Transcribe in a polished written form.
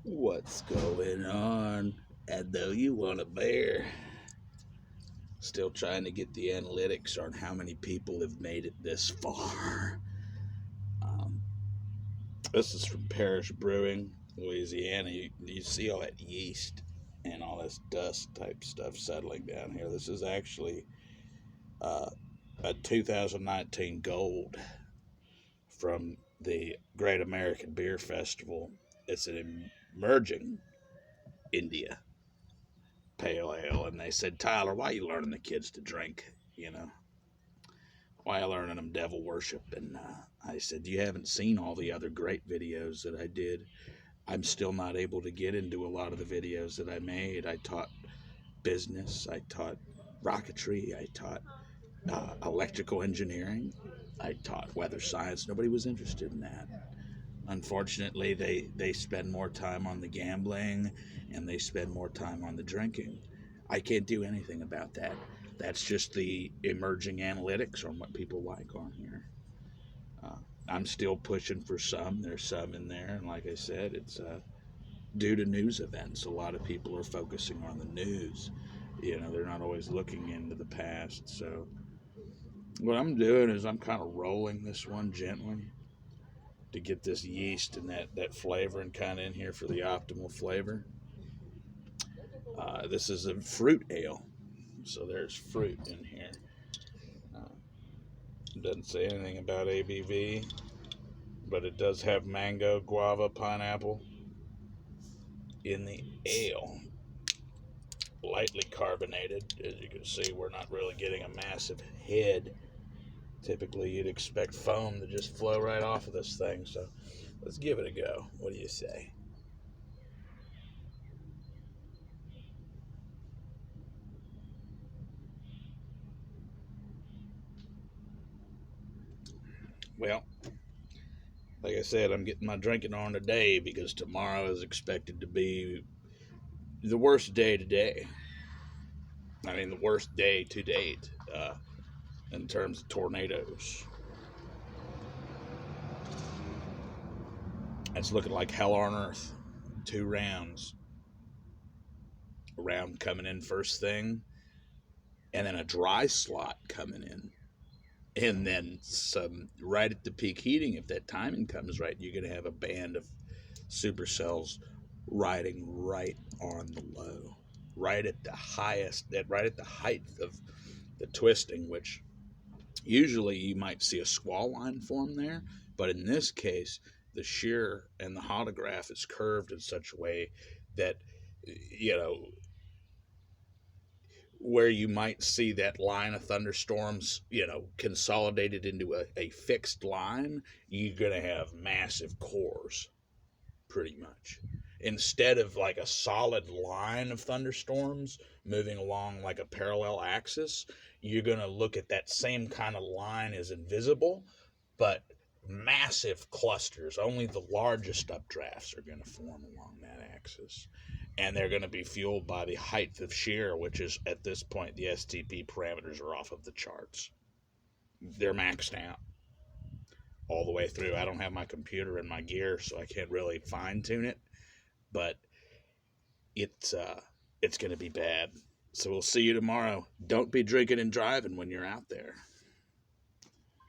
What's going on? And though you want a bear, still trying to get the analytics on how many people have made it this far. Um, this is from Parish Brewing, Louisiana. You see all that yeast and all this dust type stuff settling down here. This is actually uh, a 2019 gold from the Great American Beer Festival. It's an emerging India pale ale, and they said, Tyler, why are you learning the kids to drink? Why are you learning them devil worship? And I said, you haven't seen all the other great videos that I did. I'm still not able to get into a lot of the videos that I made. I taught business, I taught rocketry, I taught electrical engineering, I taught weather science. Nobody was interested in that. Unfortunately, they spend more time on the gambling and they spend more time on the drinking. I can't do anything about that. That's just the emerging analytics on what people like on here. Uh, I'm still pushing for some. There's some in there, and like I said, it's due to news events. A lot of people are focusing on the news. They're not always looking into the past. So what I'm doing is I'm kind of rolling this one gently to get this yeast and that flavor and kind of in here for the optimal flavor. This is a fruit ale, so there's fruit in here. Doesn't say anything about ABV, but it does have mango, guava, pineapple in the ale. Lightly carbonated. As you can see, we're not really getting a massive head. Typically, you'd expect foam to just flow right off of this thing, so let's give it a go. What do you say? Well, like I said, I'm getting my drinking on today because tomorrow is expected to be the worst day today. I mean, the worst day to date in terms of tornadoes. It's looking like hell on earth. 2 rounds. A round coming in first thing, and then a dry slot coming in. And then some right at the peak heating. If that timing comes right, you're going to have a band of supercells riding right on the low, right at the right at the height of the twisting, which usually you might see a squall line form there. But in this case, the shear and the holograph is curved in such a way that, you know, where you might see that line of thunderstorms, consolidated into a fixed line, you're going to have massive cores, pretty much. Instead of like a solid line of thunderstorms moving along like a parallel axis, you're going to look at that same kind of line as invisible, but massive clusters. Only the largest updrafts are going to form along that axis. And they're going to be fueled by the height of shear, which is, at this point, the STP parameters are off of the charts. They're maxed out all the way through. I don't have my computer in my gear, so I can't really fine-tune it. But it's going to be bad. So we'll see you tomorrow. Don't be drinking and driving when you're out there.